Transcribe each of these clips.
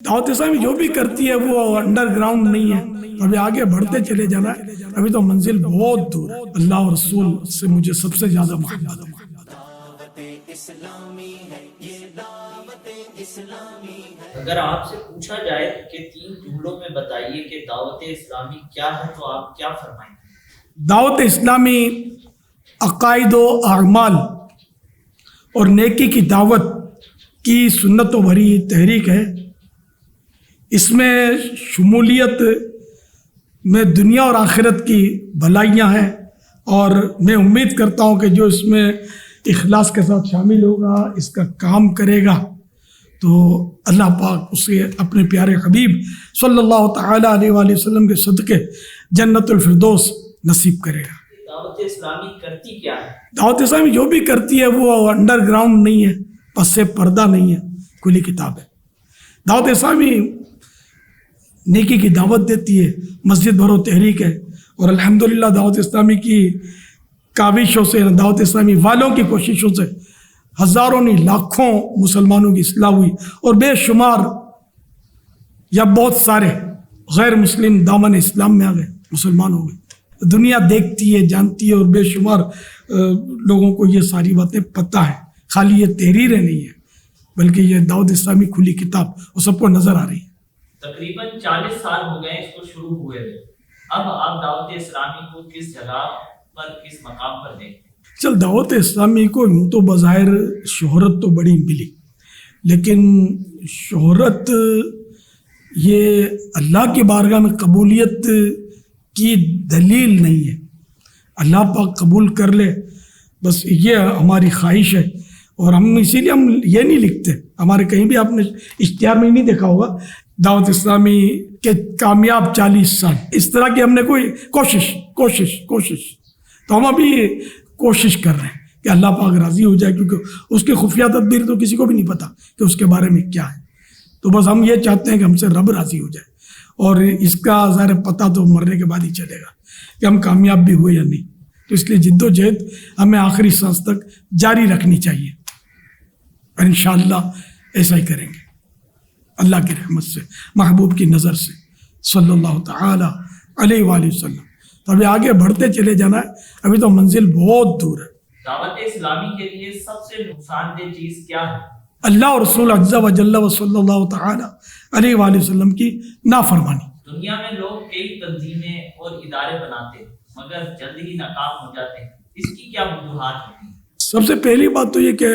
دعوت اسلامی جو بھی کرتی ہے وہ انڈر گراؤنڈ نہیں ہے، ابھی آگے بڑھتے چلے جانا ہے، ابھی تو منزل بہت دور ہے۔ اللہ اور رسول سے مجھے سب سے زیادہ محبت ہے۔ اگر آپ سے پوچھا جائے کہ 3 جملوں میں بتائیے کہ دعوت اسلامی کیا ہے تو آپ کیا فرمائیں گے؟ دعوت اسلامی عقائد و اعمال اور نیکی کی دعوت کی سنت و بھری تحریک ہے۔ اس میں شمولیت میں دنیا اور آخرت کی بھلائیاں ہیں، اور میں امید کرتا ہوں کہ جو اس میں اخلاص کے ساتھ شامل ہوگا، اس کا کام کرے گا، تو اللہ پاک اسے اپنے پیارے حبیب صلی اللہ تعالیٰ علیہ وآلہ وسلم کے صدقے جنت الفردوس نصیب کرے گا۔ دعوت اسلامی کرتی کیا ہے؟ دعوت اسلامی جو بھی کرتی ہے وہ انڈر گراؤنڈ نہیں ہے، پس پردہ نہیں ہے، کھلی کتاب ہے۔ دعوت اسلامی نیکی کی دعوت دیتی ہے، مسجد بھرو تحریک ہے، اور الحمدللہ دعوت اسلامی کی کاوشوں سے، دعوت اسلامی والوں کی کوششوں سے ہزاروں نہیں لاکھوں مسلمانوں کی اصلاح ہوئی، اور بے شمار یا بہت سارے غیر مسلم دامن اسلام میں آ گئے، مسلمان ہو گئے۔ دنیا دیکھتی ہے، جانتی ہے، اور بے شمار لوگوں کو یہ ساری باتیں پتہ ہے، خالی یہ تحریریں نہیں ہیں بلکہ یہ دعوت اسلامی کھلی کتاب وہ سب کو نظر آ رہی ہے۔ تقریباً 40 سال ہو گئے اس کو شروع ہوئے، اب آپ دعوت اسلامی کو کس جگہ پر، کس مقام پر دیکھتے ہیں؟ چل، دعوت اسلامی کو یوں تو بظاہر شہرت تو بڑی ملی، لیکن شہرت یہ اللہ کی بارگاہ میں قبولیت کی دلیل نہیں ہے۔ اللہ پاک قبول کر لے، بس یہ ہماری خواہش ہے، اور ہم اسی لیے ہم یہ نہیں لکھتے، ہمارے کہیں بھی آپ نے اشتہار میں نہیں دیکھا ہوگا دعوت اسلامی کے کامیاب 40 سال، اس طرح کی ہم نے کوئی کوشش تو ہم ابھی کوشش کر رہے ہیں کہ اللہ پاک راضی ہو جائے، کیونکہ اس کی خفیہ تدبیر تو کسی کو بھی نہیں پتہ کہ اس کے بارے میں کیا ہے، تو بس ہم یہ چاہتے ہیں کہ ہم سے رب راضی ہو جائے، اور اس کا ظاہر پتہ تو مرنے کے بعد ہی چلے گا کہ ہم کامیاب بھی ہوئے یا نہیں، تو اس لیے جد و جہد ہمیں آخری سانس تک جاری رکھنی چاہیے، اور انشاءاللہ ایسا ہی کریں گے اللہ کی رحمت سے، محبوب کی نظر سے، صلی اللہ تعالیٰ علیہ وآلہ وسلم۔ تو ابھی آگے بڑھتے چلے جانا ہے، ابھی تو منزل بہت دور ہے۔ دعوت اسلامی کے لیے سب سے نقصان دہ چیز کیا ہے؟ اللہ اور رسول عز و جل و صلی اللہ تعالیٰ علیہ وآلہ وسلم کی نافرمانی۔ دنیا میں لوگ کئی تنظیمیں اور ادارے بناتے ہیں مگر جلد ہی ناکام ہو جاتے ہیں، اس کی کیا وجوہات ہوتی ہیں؟ سب سے پہلی بات تو یہ کہ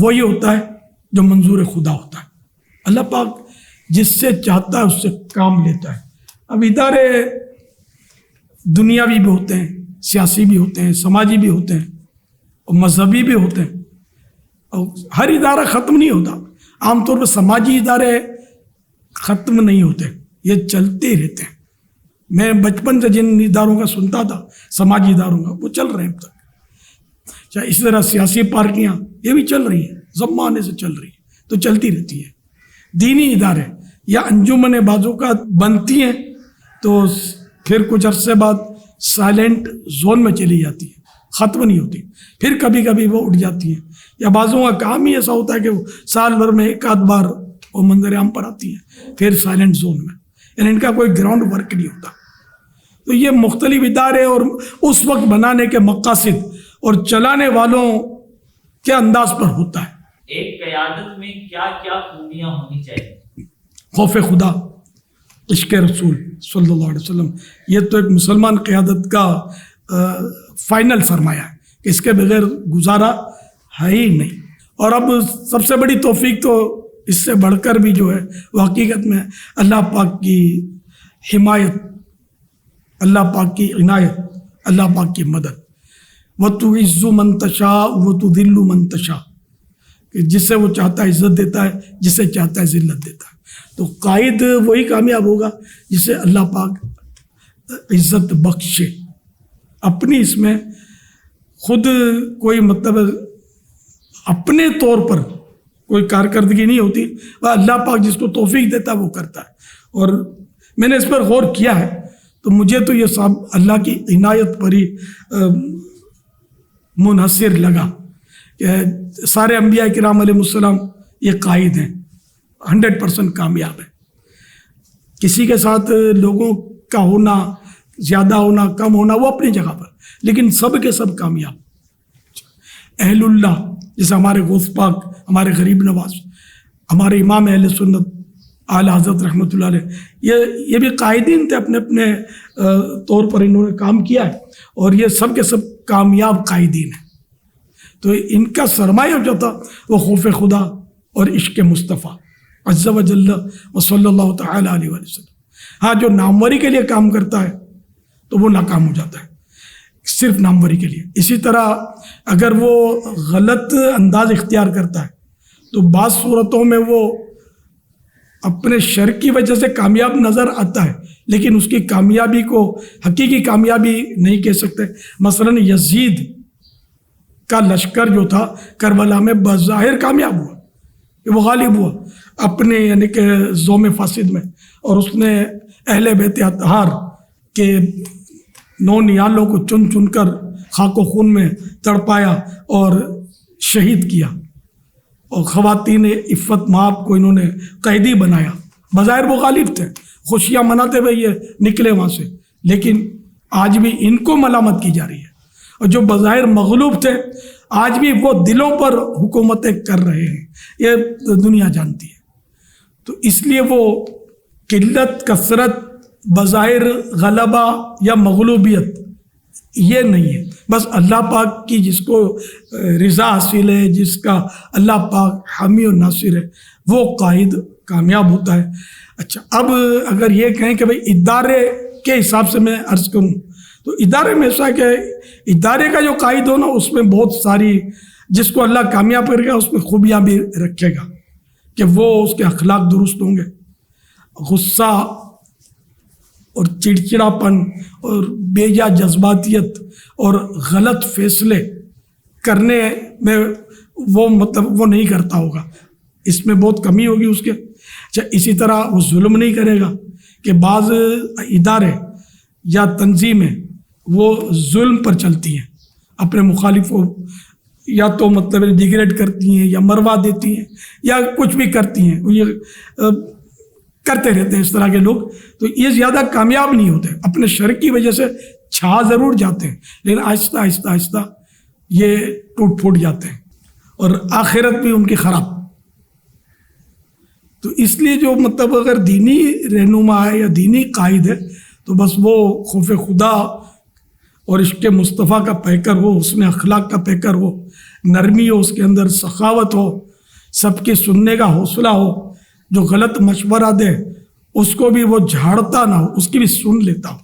وہی ہوتا ہے جو منظور خدا ہوتا ہے۔ اللہ پاک جس سے چاہتا ہے اس سے کام لیتا ہے۔ اب ادارے دنیاوی بھی ہوتے ہیں، سیاسی بھی ہوتے ہیں، سماجی بھی ہوتے ہیں، اور مذہبی بھی ہوتے ہیں، اور ہر ادارہ ختم نہیں ہوتا۔ عام طور پر سماجی ادارے ختم نہیں ہوتے، یہ چلتے ہی رہتے ہیں۔ میں بچپن سے جن اداروں کا سنتا تھا، سماجی اداروں کا، وہ چل رہے ہیں اب تک۔ چاہے اسی طرح سیاسی پارٹیاں یہ بھی چل رہی ہیں، زمانے سے چل رہی ہیں، تو چلتی رہتی ہے۔ دینی ادارے یا انجمنیں بعض اوقات بنتی ہیں تو پھر کچھ عرصے بعد سائلنٹ زون میں چلی جاتی ہیں، ختم نہیں ہوتی، پھر کبھی کبھی وہ اٹھ جاتی ہیں، یا بعضوں کا کام ہی ایسا ہوتا ہے کہ وہ سال بھر میں ایک آدھ بار وہ منظر عام پر آتی ہیں، پھر سائلنٹ زون میں، یعنی ان کا کوئی گراؤنڈ ورک نہیں ہوتا۔ تو یہ مختلف ادارے اور اس وقت بنانے کے مقاصد اور چلانے والوں کے انداز پر ہوتا ہے۔ ایک قیادت میں کیا کیا خوبیاں ہونی چاہیے؟ خوف خدا، عشق رسول صلی اللہ علیہ وسلم، یہ تو ایک مسلمان قیادت کا فائنل سرمایہ ہے کہ اس کے بغیر گزارا ہے ہی نہیں۔ اور اب سب سے بڑی توفیق تو اس سے بڑھ کر بھی جو ہے وہ حقیقت میں اللہ پاک کی حمایت، اللہ پاک کی عنایت، اللہ پاک کی مدد۔ وَتُعِزُّ مَن تَشَاءُ وَتُذِلُّ مَن تَشَاءُ، کہ جس سے وہ چاہتا ہے عزت دیتا ہے، جس سے چاہتا ہے ذلت دیتا ہے۔ تو قائد وہی کامیاب ہوگا جسے اللہ پاک عزت بخشے۔ اپنی اس میں خود کوئی مطلب اپنے طور پر کوئی کارکردگی نہیں ہوتی، اللہ پاک جس کو توفیق دیتا ہے وہ کرتا ہے۔ اور میں نے اس پر غور کیا ہے تو مجھے تو یہ سب اللہ کی عنایت پر ہی منحصر لگا کہ سارے انبیاء کرام علیہ السلام یہ قائد ہیں، 100% کامیاب ہے. کسی کے ساتھ لوگوں کا ہونا، زیادہ ہونا، کم ہونا، وہ اپنی جگہ پر، لیکن سب کے سب کامیاب. اہل اللہ جیسے ہمارے غوث پاک، ہمارے غریب نواز، ہمارے امام اہل سنت اعلیٰ حضرت رحمۃ اللہ علیہ، یہ بھی قائدین تھے، اپنے اپنے طور پر انہوں نے کام کیا ہے، اور یہ سب کے سب کامیاب قائدین ہیں. تو ان کا سرمایہ جو تھا وہ خوف خدا اور عشق مصطفیٰ عز و جل و صلی اللہ تعالیٰ علیہ وسلم. ہاں، جو ناموری کے لیے کام کرتا ہے تو وہ ناکام ہو جاتا ہے، صرف ناموری کے لیے. اسی طرح اگر وہ غلط انداز اختیار کرتا ہے تو بعض صورتوں میں وہ اپنے شر کی وجہ سے کامیاب نظر آتا ہے، لیکن اس کی کامیابی کو حقیقی کامیابی نہیں کہہ سکتے. مثلا یزید کا لشکر جو تھا کربلا میں بظاہر کامیاب ہوا، کہ وہ غالب ہوا اپنے یعنی کہ زوم فاسد میں، اور اس نے اہل بیت اطہار کے 9 نیالوں کو چن چن کر خاک و خون میں تڑپایا اور شہید کیا، اور خواتین عفت مآب کو انہوں نے قیدی بنایا. بظاہر وہ غالب تھے، خوشیاں مناتے ہوئے یہ نکلے وہاں سے، لیکن آج بھی ان کو ملامت کی جا رہی ہے. اور جو بظاہر مغلوب تھے آج بھی وہ دلوں پر حکومتیں کر رہے ہیں، یہ دنیا جانتی ہے. تو اس لیے وہ قلت، کثرت، بظاہر غلبہ یا مغلوبیت یہ نہیں ہے. بس اللہ پاک کی جس کو رضا حاصل ہے، جس کا اللہ پاک حامی و ناصر ہے، وہ قائد کامیاب ہوتا ہے. اچھا، اب اگر یہ کہیں کہ بھئی ادارے کے حساب سے میں عرض کروں تو ادارے میں ایسا کہ ادارے کا جو قائد ہو نا، اس میں بہت ساری، جس کو اللہ کامیاب کرے گا اس میں خوبیاں بھی رکھے گا، کہ وہ اس کے اخلاق درست ہوں گے. غصہ اور چڑچڑاپن اور بے جا جذباتیت اور غلط فیصلے کرنے میں وہ نہیں کرتا ہوگا، اس میں بہت کمی ہوگی اس کے. اچھا، اسی طرح وہ ظلم نہیں کرے گا، کہ بعض ادارے یا تنظیمیں وہ ظلم پر چلتی ہیں، اپنے مخالف کو یا تو ڈیگریڈ کرتی ہیں یا مروا دیتی ہیں یا کچھ بھی کرتی ہیں، وہ یہ کرتے رہتے ہیں اس طرح کے لوگ. تو یہ زیادہ کامیاب نہیں ہوتے، اپنے شر کی وجہ سے چھا ضرور جاتے ہیں، لیکن آہستہ آہستہ آہستہ یہ ٹوٹ پھوٹ جاتے ہیں اور آخرت بھی ان کی خراب. تو اس لیے جو اگر دینی رہنما ہے یا دینی قائد ہے تو بس وہ خوف خدا اور عشق مصطفیٰ کا پیکر ہو، اس میں اخلاق کا پیکر ہو، نرمی ہو، اس کے اندر سخاوت ہو، سب کے سننے کا حوصلہ ہو، جو غلط مشورہ دے اس کو بھی وہ جھاڑتا نہ ہو، اس کی بھی سن لیتا ہو،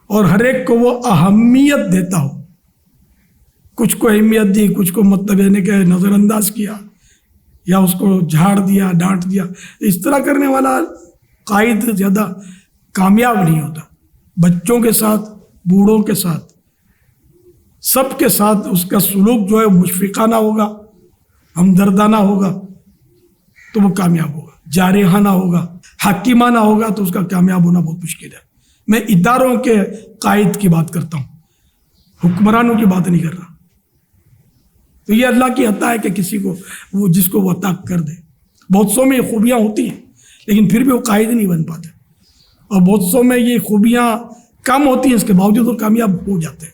اور ہر ایک کو وہ اہمیت دیتا ہو. کچھ کو اہمیت دی، کچھ کو یعنی کہ نظر انداز کیا یا اس کو جھاڑ دیا، ڈانٹ دیا. اس طرح کرنے والا قائد زیادہ کامیاب نہیں ہوتا. بچوں کے ساتھ، بوڑھوں کے ساتھ، سب کے ساتھ اس کا سلوک جو ہے مشفقانہ ہوگا، ہمدردانہ ہوگا تو وہ کامیاب ہوگا. جارحانہ ہوگا، حکیمانہ ہوگا تو اس کا کامیاب ہونا بہت مشکل ہے. میں اداروں کے قائد کی بات کرتا ہوں، حکمرانوں کی بات نہیں کر رہا. تو یہ اللہ کی عطا ہے کہ کسی کو وہ جس کو وہ عطا کر دے. بہت سو میں یہ خوبیاں ہوتی ہیں لیکن پھر بھی وہ قائد نہیں بن پاتے، اور بہت سو میں یہ خوبیاں کم ہوتی ہیں، اس کے باوجود وہ کامیاب ہو جاتے ہیں.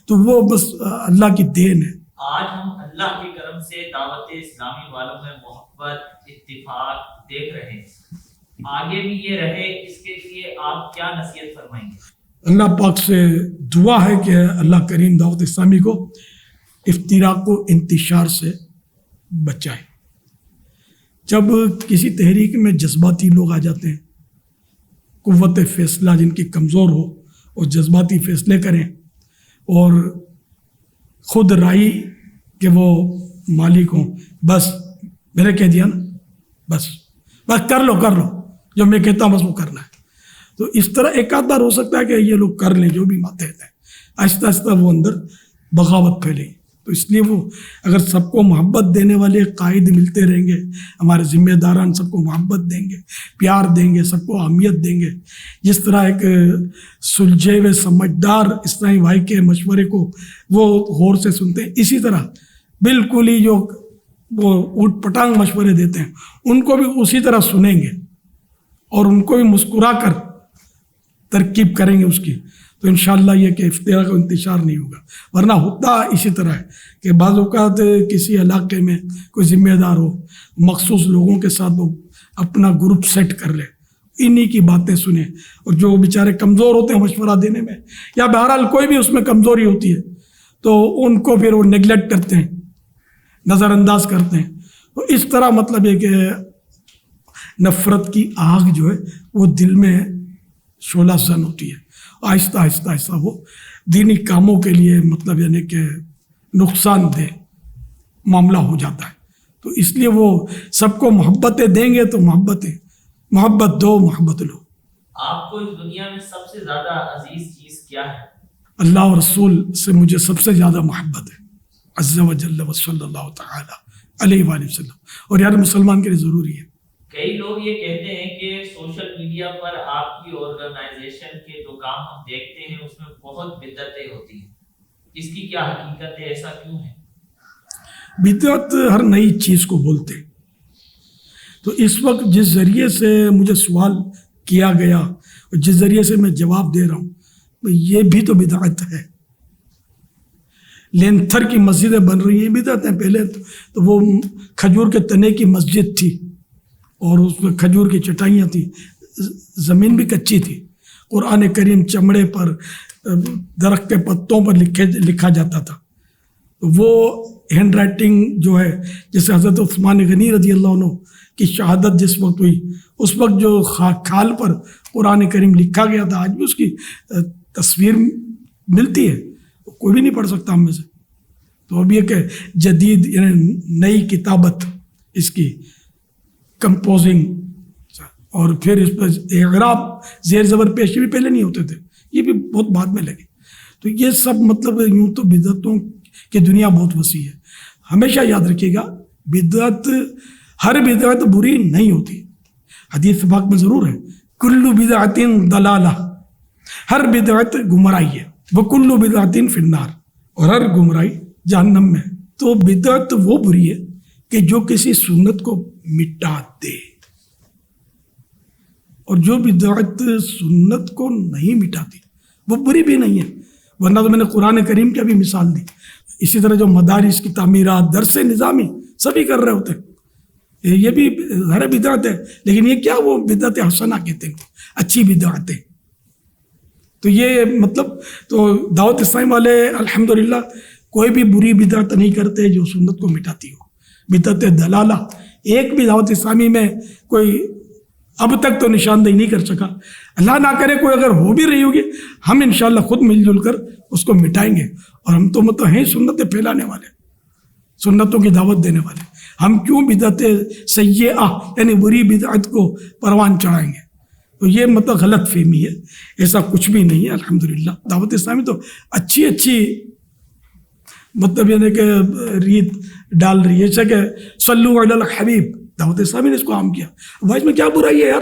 تو وہ بس اللہ کی دین ہے. آج ہم اللہ کے کرم سے دعوت اسلامی والوں میں محبت، اتفاق دیکھ رہے ہیں، آگے بھی یہ رہے، اس کے لیے آپ کیا نصیحت فرمائیں گے؟ اللہ پاک سے دعا ہے کہ اللہ کریم دعوت اسلامی کو افتراق و انتشار سے بچائے. جب کسی تحریک میں جذباتی لوگ آ جاتے ہیں، قوت فیصلہ جن کی کمزور ہو اور جذباتی فیصلے کریں اور خود رائی کہ وہ مالک ہوں، بس میں نے کہہ دیا نا، بس کر لو جو میں کہتا ہوں بس وہ کرنا ہے. تو اس طرح ایک آدھ بار ہو سکتا ہے کہ یہ لوگ کر لیں جو بھی ماتحت ہیں، آہستہ آہستہ وہ اندر بغاوت پھیلے. تو اس لیے وہ اگر سب کو محبت دینے والے قائد ملتے رہیں گے، ہمارے ذمہ داران سب کو محبت دیں گے، پیار دیں گے، سب کو اہمیت دیں گے، جس طرح ایک سلجھے ہوئے سمجھدار اسلامی بھائی کے مشورے کو وہ غور سے سنتے ہیں، اسی طرح بالکل ہی جو وہ اوٹ پٹانگ مشورے دیتے ہیں ان کو بھی اسی طرح سنیں گے اور ان کو بھی مسکرا کر ترکیب کریں گے اس کی، تو انشاءاللہ یہ کہ افتراء کا انتشار نہیں ہوگا. ورنہ ہوتا اسی طرح ہے کہ بعض اوقات کسی علاقے میں کوئی ذمہ دار ہو، مخصوص لوگوں کے ساتھ وہ اپنا گروپ سیٹ کر لے، انہی کی باتیں سنیں، اور جو بیچارے کمزور ہوتے ہیں مشورہ دینے میں یا بہرحال کوئی بھی اس میں کمزوری ہوتی ہے تو ان کو پھر وہ نیگلیکٹ کرتے ہیں، نظر انداز کرتے ہیں. تو اس طرح مطلب ہے کہ نفرت کی آگ جو ہے وہ دل میں شعلہ زن ہوتی ہے، آہستہ آہستہ آہستہ وہ دینی کاموں کے لیے مطلب یعنی کہ نقصان دہ معاملہ ہو جاتا ہے. تو اس لیے وہ سب کو محبتیں دیں گے تو محبت دو، محبت لو. آپ کو اس دنیا میں سب سے زیادہ عزیز چیز کیا ہے؟ اللہ اور رسول سے مجھے سب سے زیادہ محبت ہے، عز و جل و صلی اللہ تعالی علیہ وآلہ وسلم، اور یار مسلمان کے لیے ضروری ہے. کئی لوگ یہ کہتے ہیں کہ سوشل میڈیا پر آپ کی آرگنائزیشن کے جو کام ہم دیکھتے ہیں اس میں بہت بدعتیں ہوتی ہیں، اس کی کیا حقیقت ہے، ایسا کیوں ہے؟ بدعت ہر نئی چیز کو بولتے. تو اس وقت جس ذریعے سے مجھے سوال کیا گیا اور جس ذریعے سے میں جواب دے رہا ہوں یہ بھی تو بدعت ہے. لینتھر کی مسجدیں بن رہی ہیں، بدعت ہیں. پہلے تو وہ کھجور کے تنے کی مسجد تھی اور اس میں کھجور کی چٹائیاں تھیں، زمین بھی کچی تھی، قرآن کریم چمڑے پر درخت کے پتوں پر لکھا جاتا تھا. وہ ہینڈ رائٹنگ جو ہے، جیسے حضرت عثمان غنی رضی اللہ عنہ کی شہادت جس وقت ہوئی اس وقت جو کھال پر قرآن کریم لکھا گیا تھا، آج بھی اس کی تصویر ملتی ہے، کوئی بھی نہیں پڑھ سکتا ہم میں سے. تو اب یہ کہ جدید یعنی نئی کتابت، اس کی کمپوزنگ اور پھر اس پر اعراب زیر زبر پیشی بھی پہلے نہیں ہوتے تھے، یہ بھی بہت بعد میں لگے. تو یہ سب مطلب یوں تو بدعتوں کی دنیا بہت وسیع ہے. ہمیشہ یاد رکھیے گا بدعت، ہر بدعت بری نہیں ہوتی. حدیث پاک میں ضرور ہے کل بدعت ضلالہ، ہر بدعت گمراہی ہے، وکل بدعت فی النار، اور ہر گمراہی جہنم میں. تو بدعت وہ بری ہے کہ جو کسی سنت کو مٹا دے، اور جو بدعت سنت کو نہیں مٹاتی وہ بری بھی نہیں ہے. ورنہ تو میں نے قرآن کریم کی بھی مثال دی. اسی طرح جو مدارس کی تعمیرات، درس نظامی سبھی کر رہے ہوتے ہیں، یہ بھی ظاہر بدعت ہے، لیکن یہ کیا وہ بدعت حسنہ کہتے ہیں، اچھی بدعتیں. تو یہ مطلب تو دعوت اسلامی والے الحمدللہ کوئی بھی بری بدعت نہیں کرتے جو سنت کو مٹاتی ہو. بدعت دلالہ ایک بھی دعوت اسلامی میں کوئی اب تک تو نشاندہی نہیں کر سکا. اللہ نہ کرے کوئی اگر ہو بھی رہی ہوگی، ہم انشاءاللہ خود مل جل کر اس کو مٹائیں گے. اور ہم تو مطلب ہیں سنتیں پھیلانے والے، سنتوں کی دعوت دینے والے. ہم کیوں بدعت سیئہ یعنی بری بدعت کو پروان چڑھائیں گے؟ تو یہ مطلب غلط فہمی ہے، ایسا کچھ بھی نہیں ہے. الحمدللہ دعوت اسلامی تو اچھی مطلب یعنی کہ ریت ڈال رہی ہے، جیسا کہ صلو علی الحبیب، دعوت اسلامی نے اس کو عام کیا. بھائی اس میں کیا برائی ہے یار؟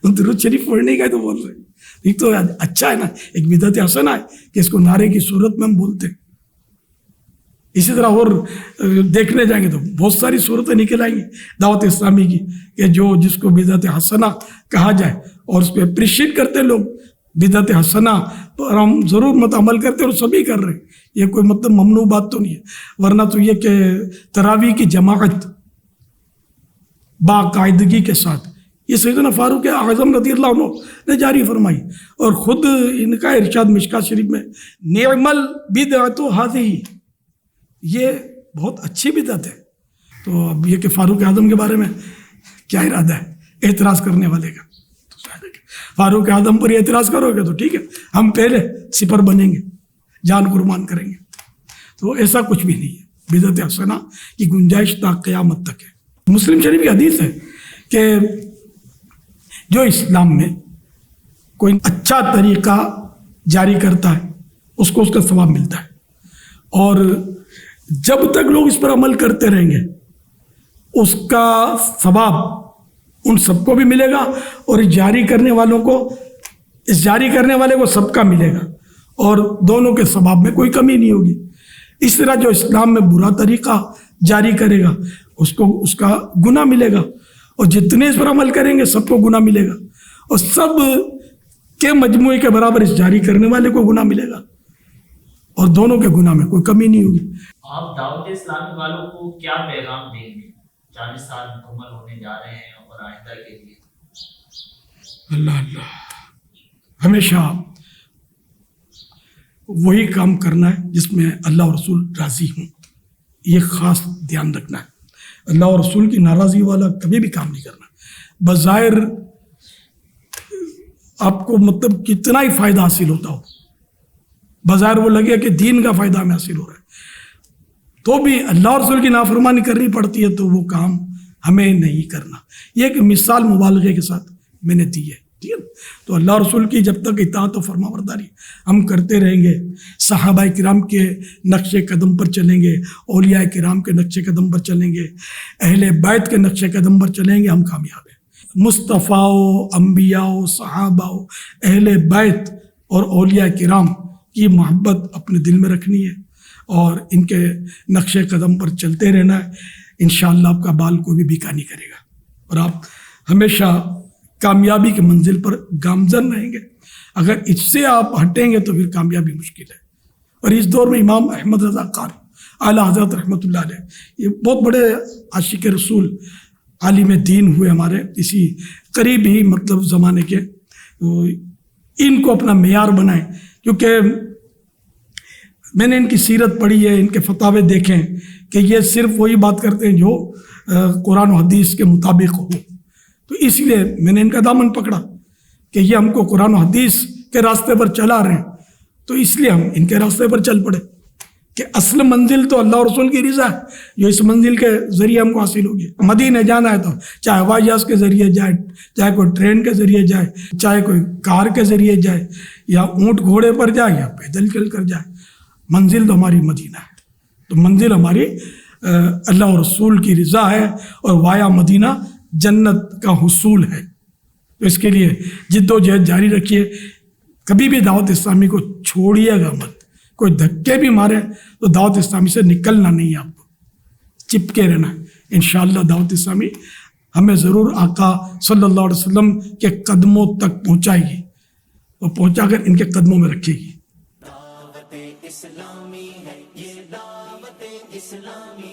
درود شریف پڑھنے کا تو بول رہے ہیں، یہ تو اچھا ہے نا. ایک بدعت حسنہ ہے کہ اس کو نعرے کی صورت میں ہم بولتے ہیں. اسی طرح اور دیکھنے جائیں گے تو بہت ساری صورتیں نکل آئیں گی دعوت اسلامی کی کہ جو جس کو بدعت حسنہ کہا جائے اور اس کو اپریشیٹ کرتے ہیں لوگ. بدعت حسنہ پر ہم ضرور عمل کرتے ہیں اور سبھی کر رہے ہیں، یہ کوئی مطلب ممنوع بات تو نہیں ہے. ورنہ تو یہ کہ تراویح کی جماعت باقاعدگی کے ساتھ یہ سیدنا فاروق اعظم رضی اللہ عنہ نے جاری فرمائی، اور خود ان کا ارشاد مشکات شریف میں نعم البدعۃ ھذہ، یہ بہت اچھی بدعت ہے. تو اب یہ کہ فاروق اعظم کے بارے میں کیا ارادہ ہے اعتراض کرنے والے کا؟ فاروق اعظم پر اعتراض کرو گے تو ٹھیک ہے، ہم پہلے سپر بنیں گے، جان قربان کریں گے. تو ایسا کچھ بھی نہیں ہے. بدعت حسنہ کی گنجائش تا قیامت تک ہے. مسلم شریف کی حدیث ہے کہ جو اسلام میں کوئی اچھا طریقہ جاری کرتا ہے اس کو اس کا ثواب ملتا ہے، اور جب تک لوگ اس پر عمل کرتے رہیں گے اس کا ثواب ان سب کو بھی ملے گا، اور جاری کرنے والوں کو، اس جاری کرنے والے کو سب کا ملے گا، اور دونوں کے ثواب میں کوئی کمی نہیں ہوگی. اس طرح جو اسلام میں برا طریقہ جاری کرے گا اس کو اس کا گناہ ملے گا، اور جتنے اس پر عمل کریں گے سب کو گناہ ملے گا، اور سب کے مجموعے کے برابر اس جاری کرنے والے کو گناہ ملے گا، اور دونوں کے گناہ میں کوئی کمی نہیں ہوگی۔ آپ دعوت اسلامی والوں کو کیا پیغام دیں گے؟ 40 سال مکمل ہونے جا رہے ہیں اور آئندہ کے لیے۔ اللہ ہمیشہ وہی کام کرنا ہے جس میں اللہ اور رسول راضی ہوں، یہ خاص دھیان رکھنا ہے۔ اللہ اور رسول کی ناراضی والا کبھی بھی کام نہیں کرنا۔ بظاہر آپ کو مطلب کتنا ہی فائدہ حاصل ہوتا ہو، بظاہر وہ لگے کہ دین کا فائدہ ہمیں حاصل ہو رہا ہے، تو بھی اللہ اور رسول کی نافرمانی کرنی پڑتی ہے، تو وہ کام ہمیں نہیں کرنا۔ یہ ایک مثال مبالغے کے ساتھ میں نے دی ہے، ٹھیک ہے۔ تو اللہ اور رسول کی جب تک اطاعت و فرما برداری ہم کرتے رہیں گے، صحابہ کرام کے نقش قدم پر چلیں گے، اولیاء کرام کے نقش قدم پر چلیں گے، اہل بیت کے نقش قدم پر چلیں گے، ہم کامیاب ہیں۔ مصطفیٰ و انبیاء و صحابہ و اہل بیت اور اولیاء کرام کی محبت اپنے دل میں رکھنی ہے، اور ان کے نقش قدم پر چلتے رہنا ہے۔ انشاءاللہ آپ کا بال کوئی بھی بیکا نہیں کرے گا، اور آپ ہمیشہ کامیابی کی منزل پر گامزن رہیں گے۔ اگر اس سے آپ ہٹیں گے تو پھر کامیابی مشکل ہے۔ اور اس دور میں امام احمد رضا قاری اعلیٰ حضرت رحمۃ اللہ علیہ، یہ بہت بڑے عاشق رسول عالم دین ہوئے ہمارے اسی قریب ہی مطلب زمانے کے، ان کو اپنا معیار بنائیں، کیونکہ میں نے ان کی سیرت پڑھی ہے، ان کے فتاوے دیکھیں کہ یہ صرف وہی بات کرتے ہیں جو قرآن و حدیث کے مطابق ہو، تو اس لیے میں نے ان کا دامن پکڑا کہ یہ ہم کو قرآن و حدیث کے راستے پر چلا رہے ہیں، تو اس لیے ہم ان کے راستے پر چل پڑے کہ اصل منزل تو اللہ اور رسول کی رضا ہے، جو اس منزل کے ذریعے ہم کو حاصل ہوگی۔ مدینے جانا ہے تو چاہے ہوائی جہاز کے ذریعے جائے، چاہے کوئی ٹرین کے ذریعے جائے، چاہے کوئی کار کے ذریعے جائے، یا اونٹ گھوڑے پر جائے، یا پیدل چل کر جائے، منزل تو ہماری مدینہ ہے۔ تو منزل ہماری اللہ اور رسول کی رضا ہے، اور وایا مدینہ جنت کا حصول ہے۔ تو اس کے لیے جد و جہد جاری رکھیے، کبھی بھی دعوت اسلامی کو چھوڑیے گا مت۔ کوئی دھکے بھی مارے تو دعوت اسلامی سے نکلنا نہیں ہے، آپ کو چپکے رہنا۔ انشاءاللہ دعوت اسلامی ہمیں ضرور آقا صلی اللہ علیہ وسلم کے قدموں تک پہنچائے گی، اور پہنچا کر ان کے قدموں میں رکھے گی۔ دعوت اسلامی ہے یہ، دعوت اسلامی